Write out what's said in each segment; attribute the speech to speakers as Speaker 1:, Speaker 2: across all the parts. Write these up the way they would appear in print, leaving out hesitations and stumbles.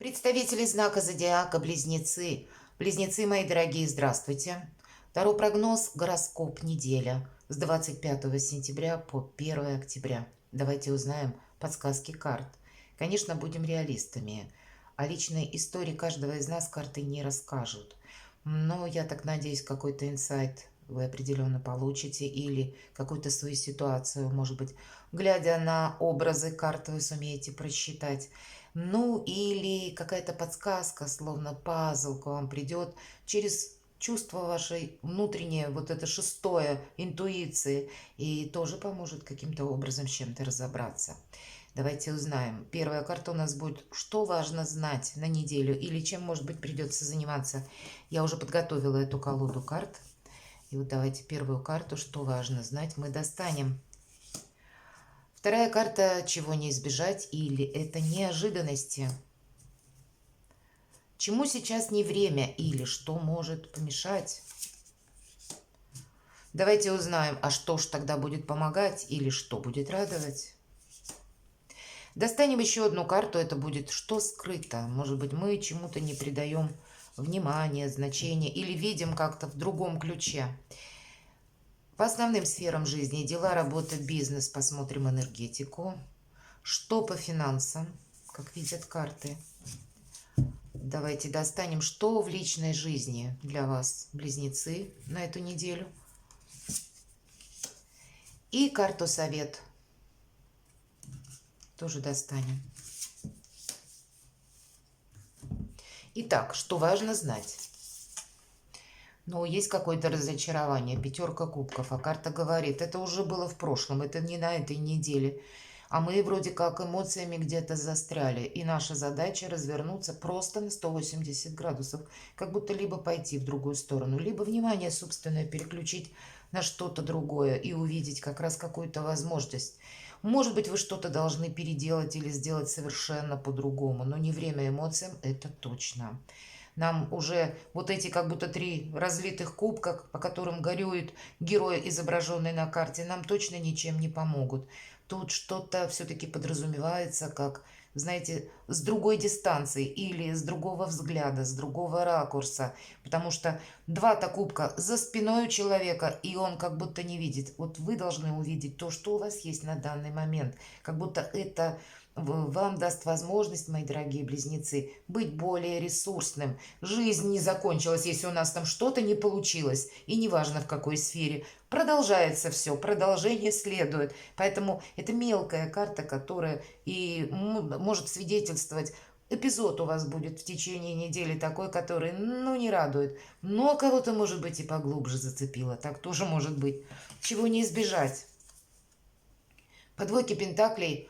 Speaker 1: Представители знака зодиака Близнецы. Близнецы, мои дорогие, здравствуйте. Таро прогноз, гороскоп, неделя с 25 сентября по 1 октября. Давайте узнаем подсказки карт. Конечно, будем реалистами. О личной истории каждого из нас карты не расскажут. Но я так надеюсь, какой-то инсайт вы определенно получите или какую-то свою ситуацию, может быть, глядя на образы карты, вы сумеете просчитать. Ну, или какая-то подсказка, словно пазл к вам придет через чувство вашей внутреннее, вот это шестое, интуиции, и тоже поможет каким-то образом с чем-то разобраться. Давайте узнаем. Первая карта у нас будет, что важно знать на неделю или чем, может быть, придется заниматься. Я уже подготовила эту колоду карт. И вот давайте первую карту, что важно знать, мы достанем. Вторая карта, чего не избежать, или это неожиданности. Чему сейчас не время, или что может помешать. Давайте узнаем, а что ж тогда будет помогать, или что будет радовать. Достанем еще одну карту, это будет что скрыто. Может быть, мы чему-то не придаем внимания, значения, или видим как-то в другом ключе. По основным сферам жизни, дела, работа, бизнес, посмотрим энергетику. Что по финансам, как видят карты. Давайте достанем, что в личной жизни для вас, близнецы, на эту неделю. И карту совет тоже достанем. Итак, что важно знать? Ну, есть какое-то разочарование, пятерка кубков, а карта говорит, это уже было в прошлом, это не на этой неделе. А мы вроде как эмоциями где-то застряли, и наша задача развернуться просто на 180 градусов, как будто либо пойти в другую сторону, либо внимание собственное переключить на что-то другое и увидеть как раз какую-то возможность. Может быть, вы что-то должны переделать или сделать совершенно по-другому, но не время эмоциям, это точно. Нам уже вот эти как будто три разлитых кубка, по которым горюет герой, изображенный на карте, нам точно ничем не помогут. Тут что-то все-таки подразумевается, как, знаете, с другой дистанции или с другого взгляда, с другого ракурса. Потому что два-то кубка за спиной у человека, и он как будто не видит. Вот вы должны увидеть то, что у вас есть на данный момент. Как будто это вам даст возможность, мои дорогие близнецы, быть более ресурсным. Жизнь не закончилась, если у нас там что-то не получилось, и неважно в какой сфере. Продолжается все, продолжение следует. Поэтому это мелкая карта, которая и может свидетельствовать. Эпизод у вас будет в течение недели такой, который, ну, не радует. Но кого-то, может быть, и поглубже зацепило. Так тоже может быть. Чего не избежать. По двойке пентаклей,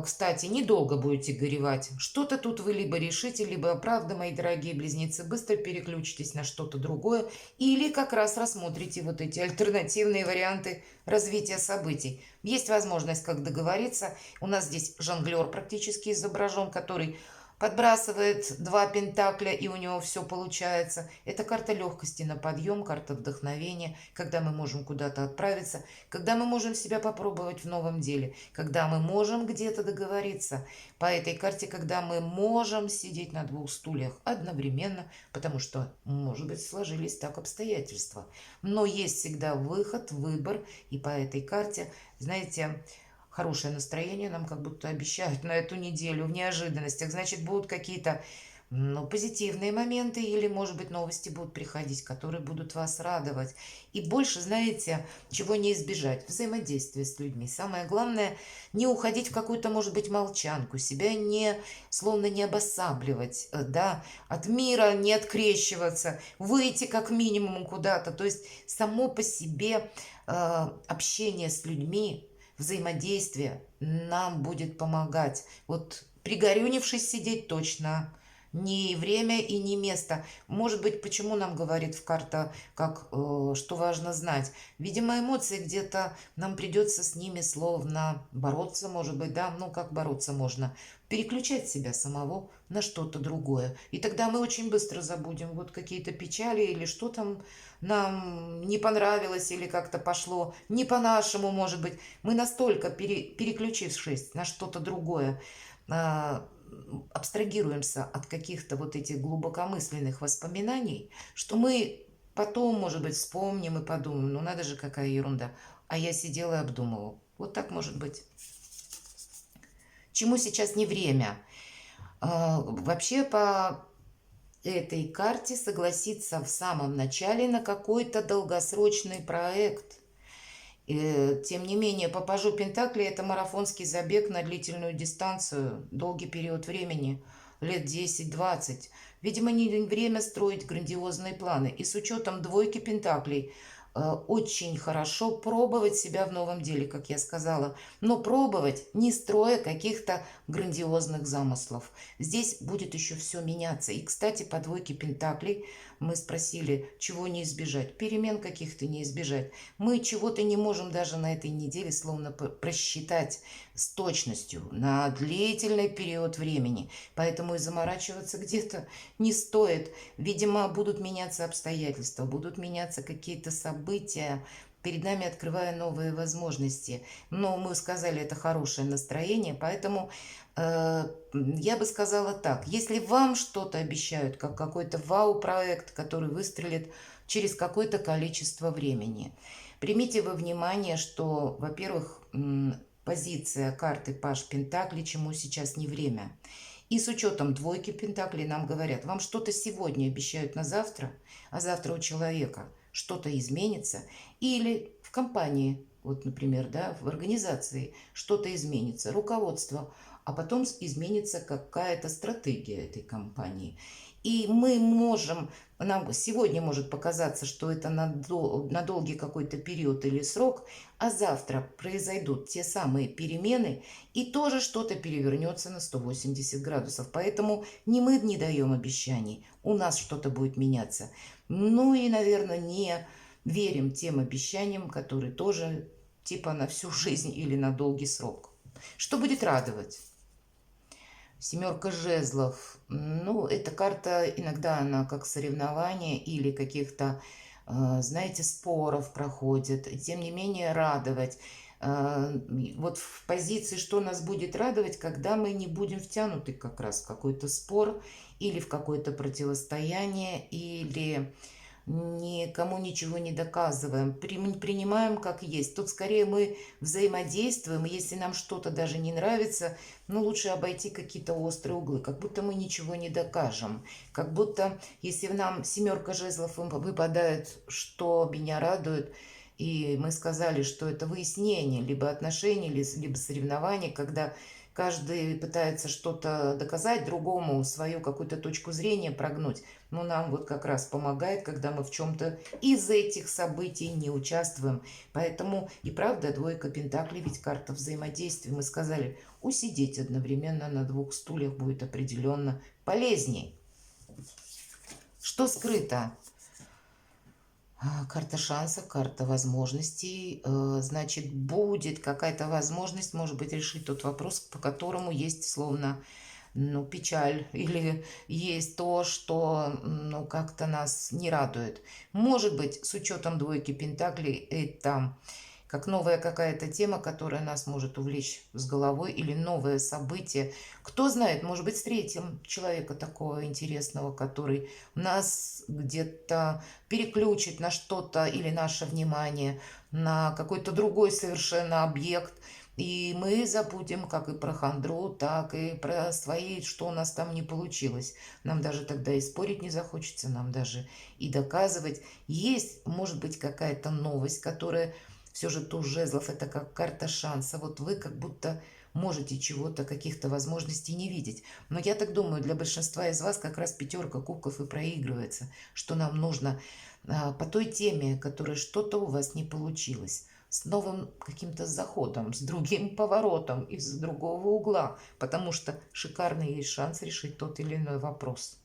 Speaker 1: кстати, недолго будете горевать. Что-то тут вы либо решите, либо, правда, мои дорогие близнецы, быстро переключитесь на что-то другое, или как раз рассмотрите вот эти альтернативные варианты развития событий. Есть возможность как договориться. У нас здесь жонглер практически изображен, который подбрасывает два пентакля, и у него все получается. Это карта легкости на подъем, карта вдохновения, когда мы можем куда-то отправиться, когда мы можем себя попробовать в новом деле, когда мы можем где-то договориться. По этой карте, когда мы можем сидеть на двух стульях одновременно, потому что, может быть, сложились так обстоятельства. Но есть всегда выход, выбор, и по этой карте, знаете, хорошее настроение нам как будто обещают на эту неделю в неожиданностях. Значит, будут какие-то, ну, позитивные моменты или, может быть, новости будут приходить, которые будут вас радовать. И больше, знаете, чего не избежать? Взаимодействие с людьми. Самое главное, не уходить в какую-то, может быть, молчанку, себя не, словно не обосабливать, да, от мира не открещиваться, выйти как минимум куда-то. То есть само по себе общение с людьми, взаимодействие нам будет помогать. Вот пригорюнившись сидеть точно не время и не место. Может быть, почему нам говорит в карта, как, что важно знать. Видимо, эмоции где-то нам придется с ними словно бороться, может быть, да, ну как бороться можно? Переключать себя самого на что-то другое. И тогда мы очень быстро забудем вот какие-то печали или что там нам не понравилось или как-то пошло не по-нашему, может быть. Мы настолько переключившись на что-то другое, абстрагируемся от каких-то вот этих глубокомысленных воспоминаний, что мы потом, может быть, вспомним и подумаем, ну надо же, какая ерунда. А я сидела и обдумывала. Вот так может быть. Чему сейчас не время? Вообще по этой карте согласиться в самом начале на какой-то долгосрочный проект. Тем не менее, по пажу Пентакли это марафонский забег на длительную дистанцию, долгий период времени, лет 10-20. Видимо, не время строить грандиозные планы. И с учетом двойки Пентаклей очень хорошо пробовать себя в новом деле, как я сказала. Но пробовать, не строя каких-то грандиозных замыслов. Здесь будет еще все меняться. И, кстати, по двойке Пентаклей мы спросили, чего не избежать. Перемен каких-то не избежать. Мы чего-то не можем даже на этой неделе словно просчитать с точностью на длительный период времени. Поэтому и заморачиваться где-то не стоит. Видимо, будут меняться обстоятельства, будут меняться какие-то события, перед нами открывая новые возможности. Но мы сказали, это хорошее настроение, поэтому я бы сказала так, если вам что-то обещают, как какой-то вау-проект, который выстрелит через какое-то количество времени, примите во внимание, что, во-первых, позиция карты Паж Пентакли, чему сейчас не время. И с учетом двойки Пентаклей нам говорят, вам что-то сегодня обещают на завтра, а завтра у человека что-то изменится, или в компании, вот, например, да, в организации что-то изменится, руководство, а потом изменится какая-то стратегия этой компании. И мы можем, нам сегодня может показаться, что это на долгий какой-то период или срок, а завтра произойдут те самые перемены, и тоже что-то перевернется на 180 градусов. Поэтому не мы не даем обещаний, у нас что-то будет меняться. Ну и, наверное, не верим тем обещаниям, которые тоже типа на всю жизнь или на долгий срок. Что будет радовать? Семерка жезлов. Ну, эта карта иногда она как соревнование или каких-то, знаете, споров проходит. Тем не менее, радовать. Вот в позиции, что нас будет радовать, когда мы не будем втянуты как раз в какой-то спор или в какое-то противостояние, или никому ничего не доказываем, принимаем как есть. Тут скорее мы взаимодействуем, и если нам что-то даже не нравится, ну лучше обойти какие-то острые углы, как будто мы ничего не докажем. Как будто, если нам семерка жезлов выпадает, что меня радует, и мы сказали, что это выяснение, либо отношения, либо соревнования, когда каждый пытается что-то доказать другому, свою какую-то точку зрения прогнуть. Но нам вот как раз помогает, когда мы в чем-то из этих событий не участвуем. Поэтому и правда двойка Пентаклей, ведь карта взаимодействия. Мы сказали, усидеть одновременно на двух стульях будет определенно полезней. Что скрыто? Карта шансов, карта возможностей. Значит, будет какая-то возможность, может быть, решить тот вопрос, по которому есть словно, ну, печаль, или есть то, что, ну, как-то нас не радует. Может быть, с учетом двойки Пентаклей, это как новая какая-то тема, которая нас может увлечь с головой, или новое событие. Кто знает, может быть, встретим человека такого интересного, который нас где-то переключит на что-то или наше внимание, на какой-то другой совершенно объект. И мы забудем как и про хандру, так и про свои, что у нас там не получилось. Нам даже тогда и спорить не захочется, нам даже и доказывать. Есть, может быть, какая-то новость, которая все же туз жезлов, это как карта шанса. Вот вы как будто можете чего-то, каких-то возможностей не видеть. Но я так думаю, для большинства из вас как раз пятерка кубков и проигрывается, что нам нужно по той теме, которая что-то у вас не получилось, с новым каким-то заходом, с другим поворотом из другого угла, потому что шикарный есть шанс решить тот или иной вопрос.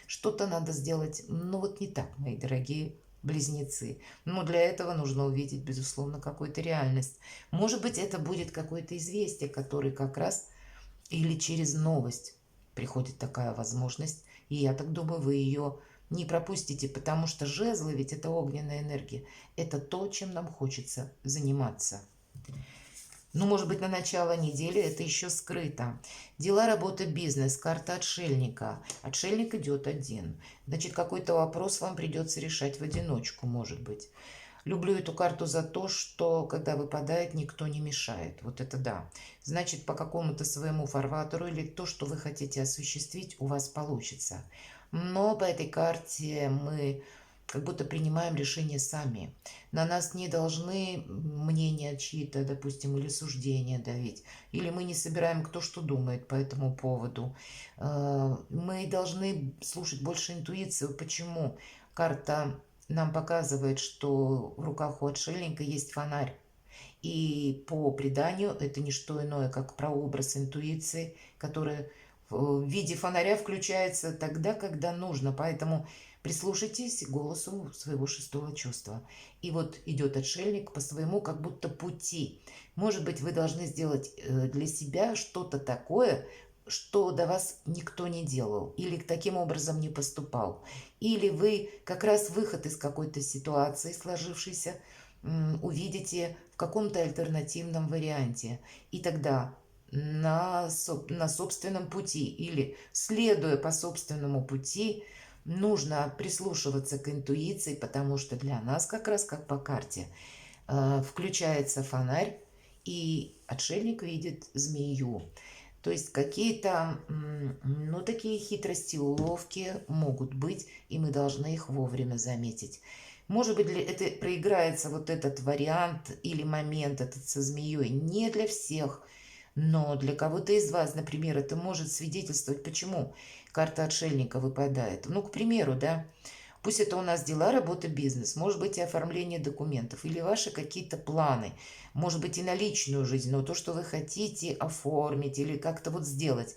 Speaker 1: Что-то надо сделать, ну вот не так, мои дорогие близнецы. Но для этого нужно увидеть, безусловно, какую-то реальность. Может быть, это будет какое-то известие, которое как раз или через новость приходит такая возможность. И я так думаю, вы ее не пропустите, потому что жезлы, ведь это огненная энергия. Это то, чем нам хочется заниматься. Ну, может быть, на начало недели это еще скрыто. Дела, работа, бизнес, карта отшельника. Отшельник идет один. Значит, какой-то вопрос вам придется решать в одиночку, может быть. Люблю эту карту за то, что когда выпадает, никто не мешает. Вот это да. Значит, по какому-то своему фарватеру или то, что вы хотите осуществить, у вас получится. Но по этой карте мы как будто принимаем решения сами. На нас не должны мнения чьи-то, допустим, или суждения давить. Или мы не собираем, кто что думает по этому поводу. Мы должны слушать больше интуицию. Почему? Карта нам показывает, что в руках у отшельника есть фонарь. И по преданию это не что иное, как прообраз интуиции, которая в виде фонаря включается тогда, когда нужно. Поэтому прислушайтесь к голосу своего шестого чувства. И вот идет отшельник по своему как будто пути. Может быть, вы должны сделать для себя что-то такое, что до вас никто не делал, или таким образом не поступал. Или вы как раз выход из какой-то ситуации сложившейся увидите в каком-то альтернативном варианте. И тогда на собственном пути или следуя по собственному пути, нужно прислушиваться к интуиции, потому что для нас как раз как по карте включается фонарь, и отшельник видит змею. То есть какие-то, ну, такие хитрости, уловки могут быть, и мы должны их вовремя заметить. Может быть, это проиграется вот этот вариант или момент этот со змеей не для всех, но для кого-то из вас, например, это может свидетельствовать, почему карта отшельника выпадает. Ну, к примеру, да, пусть это у нас дела, работа, бизнес, может быть и оформление документов, или ваши какие-то планы, может быть и на личную жизнь, но то, что вы хотите оформить или как-то вот сделать.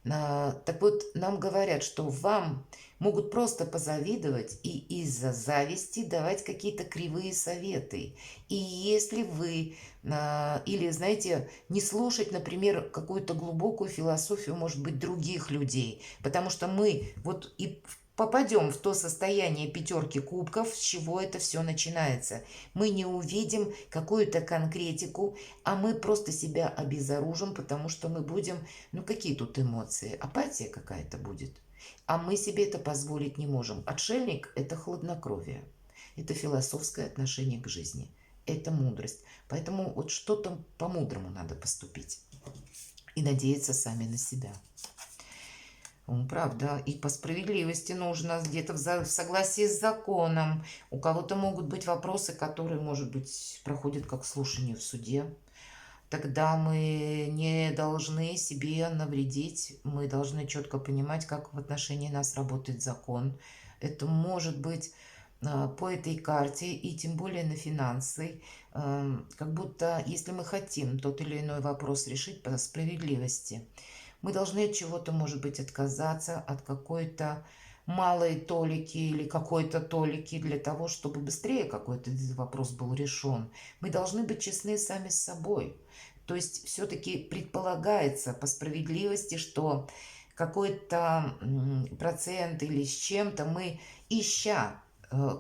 Speaker 1: Так вот, нам говорят, что вам могут просто позавидовать и из-за зависти давать какие-то кривые советы. И если вы, или, знаете, не слушать, например, какую-то глубокую философию, может быть, других людей, потому что мы вот и попадем в то состояние пятерки кубков, с чего это все начинается. Мы не увидим какую-то конкретику, а мы просто себя обезоружим, потому что мы будем, ну какие тут эмоции, апатия какая-то будет. А мы себе это позволить не можем. Отшельник – это хладнокровие, это философское отношение к жизни, это мудрость. Поэтому вот что-то по-мудрому надо поступить и надеяться сами на себя. Правда, и по справедливости нужно где-то в согласии с законом. У кого-то могут быть вопросы, которые, может быть, проходят как слушание в суде. Тогда мы не должны себе навредить, мы должны четко понимать, как в отношении нас работает закон. Это может быть по этой карте и тем более на финансы, как будто если мы хотим тот или иной вопрос решить по справедливости, мы должны от чего-то, может быть, отказаться, от какой-то малой толики или какой-то толики для того, чтобы быстрее какой-то вопрос был решен. Мы должны быть честны сами с собой. То есть все-таки предполагается по справедливости, что какой-то процент или с чем-то мы, ища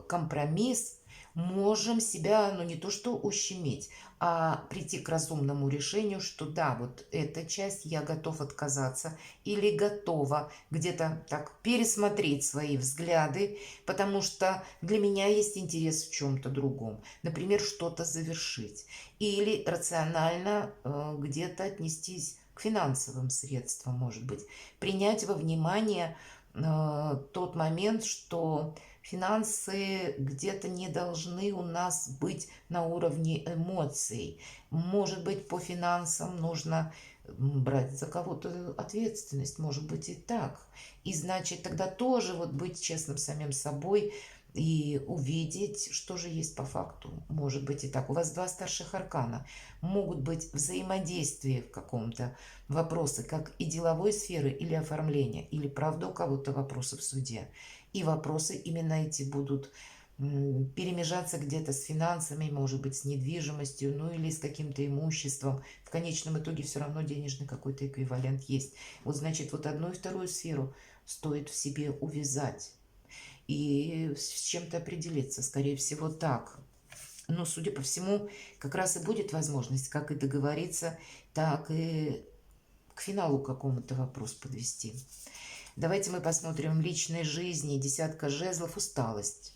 Speaker 1: компромисс, можем себя, ну не то что ущемить, а прийти к разумному решению, что да, вот эта часть я готов отказаться или готова где-то так пересмотреть свои взгляды, потому что для меня есть интерес в чем-то другом, например, что-то завершить, или рационально где-то отнестись к финансовым средствам, может быть, принять во внимание тот момент, что финансы где-то не должны у нас быть на уровне эмоций. Может быть, по финансам нужно брать за кого-то ответственность, может быть и так. И значит, тогда тоже вот быть честным самим собой и увидеть, что же есть по факту. Может быть и так. У вас два старших аркана. Могут быть взаимодействия в каком-то вопросе, как и деловой сферы, или оформления, или правда у кого-то вопросы в суде. И вопросы именно эти будут перемежаться где-то с финансами, может быть, с недвижимостью, ну или с каким-то имуществом. В конечном итоге все равно денежный какой-то эквивалент есть. Вот значит, вот одну и вторую сферу стоит в себе увязать и с чем-то определиться, скорее всего, так. Но, судя по всему, как раз и будет возможность как и договориться, так и к финалу какому-то вопрос подвести. Давайте мы посмотрим личной жизни. Десятка жезлов, усталость.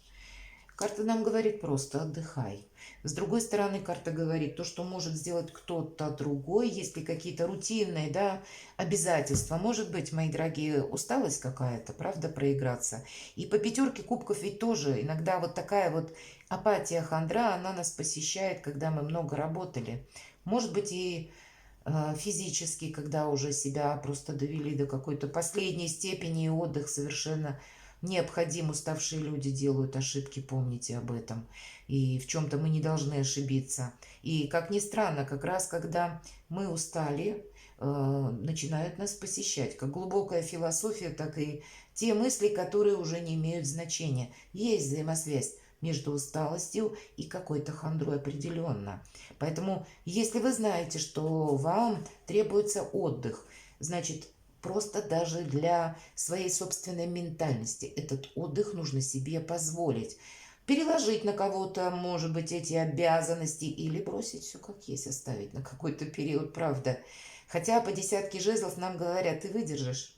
Speaker 1: Карта нам говорит просто отдыхай. С другой стороны, карта говорит то, что может сделать кто-то другой, если какие-то рутинные, да, обязательства. Может быть, мои дорогие, усталость какая-то, правда, проиграться. И по пятерке кубков ведь тоже иногда вот такая вот апатия, хандра, она нас посещает, когда мы много работали. Может быть, и физически, когда уже себя просто довели до какой-то последней степени, и отдых совершенно необходим. Уставшие люди делают ошибки, помните об этом. И в чем-то мы не должны ошибиться. И, как ни странно, как раз когда мы устали, начинают нас посещать. Как глубокая философия, так и те мысли, которые уже не имеют значения. Есть взаимосвязь между усталостью и какой-то хандрой определенно. Поэтому, если вы знаете, что вам требуется отдых, значит, просто даже для своей собственной ментальности этот отдых нужно себе позволить. Переложить на кого-то, может быть, эти обязанности или бросить все как есть, оставить на какой-то период, правда. Хотя по десятке жезлов нам говорят, ты выдержишь.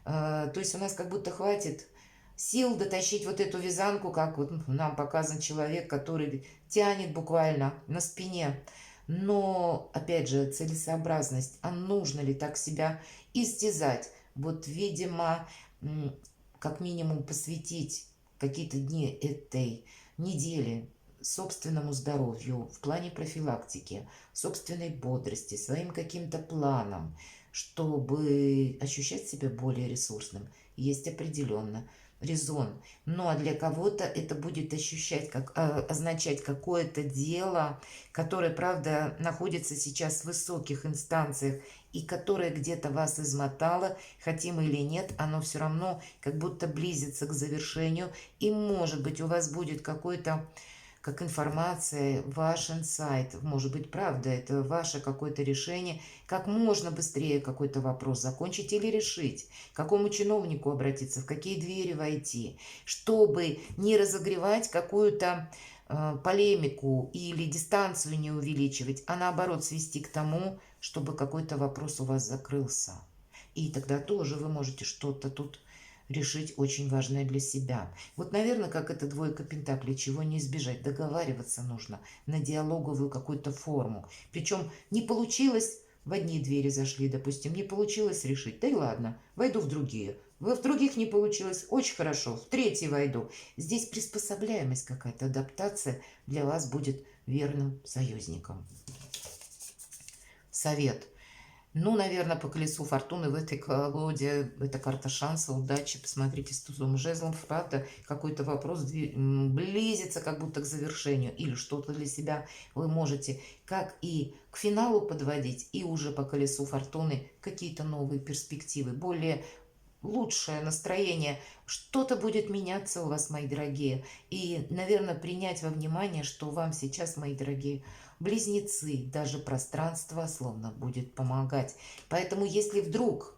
Speaker 1: То есть у нас как будто хватит сил дотащить вот эту вязанку, как вот нам показан человек, который тянет буквально на спине. Но, опять же, целесообразность, а нужно ли так себя истязать? Вот, видимо, как минимум посвятить какие-то дни этой недели собственному здоровью в плане профилактики, собственной бодрости, своим каким-то планам, чтобы ощущать себя более ресурсным. Есть определенно резон. Ну а для кого-то это будет означать какое-то дело, которое, правда, находится сейчас в высоких инстанциях и которое где-то вас измотало, хотим или нет, оно все равно как будто близится к завершению. И, может быть, у вас будет какой-то как информация, ваш инсайт, может быть, правда, это ваше какое-то решение, как можно быстрее какой-то вопрос закончить или решить, к какому чиновнику обратиться, в какие двери войти, чтобы не разогревать какую-то полемику или дистанцию не увеличивать, а наоборот свести к тому, чтобы какой-то вопрос у вас закрылся. И тогда тоже вы можете что-то тут решить очень важное для себя. Вот, наверное, как это двойка пентаклей, чего не избежать. Договариваться нужно на диалоговую какую-то форму. Причем не получилось, в одни двери зашли, допустим, не получилось решить. Да и ладно, войду в другие. В других не получилось, очень хорошо, в третий войду. Здесь приспособляемость какая-то, адаптация для вас будет верным союзником. Совет. Ну, наверное, по колесу фортуны в этой колоде это карта шанса, удачи. Посмотрите, с тузом жезлов, правда, какой-то вопрос близится как будто к завершению. Или что-то для себя вы можете как и к финалу подводить, и уже по колесу фортуны какие-то новые перспективы, более лучшее настроение. Что-то будет меняться у вас, мои дорогие. И, наверное, принять во внимание, что вам сейчас, мои дорогие близнецы, даже пространство словно будет помогать. Поэтому, если вдруг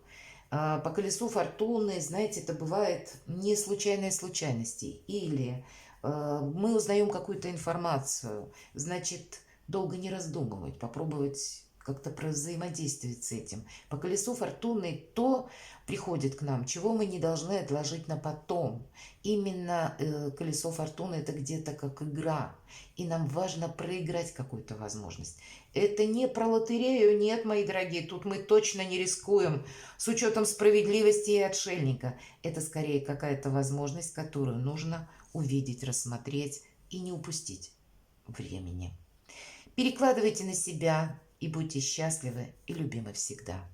Speaker 1: по колесу фортуны, знаете, это бывает не случайные случайности, или мы узнаем какую-то информацию, значит, долго не раздумывать, попробовать как-то взаимодействовать с этим. По колесу фортуны то приходит к нам, чего мы не должны отложить на потом. Именно колесо фортуны это где-то как игра. И нам важно проиграть какую-то возможность. Это не про лотерею, нет, мои дорогие, тут мы точно не рискуем с учетом справедливости и отшельника. Это скорее какая-то возможность, которую нужно увидеть, рассмотреть и не упустить времени. Перекладывайте на себя и будьте счастливы и любимы всегда.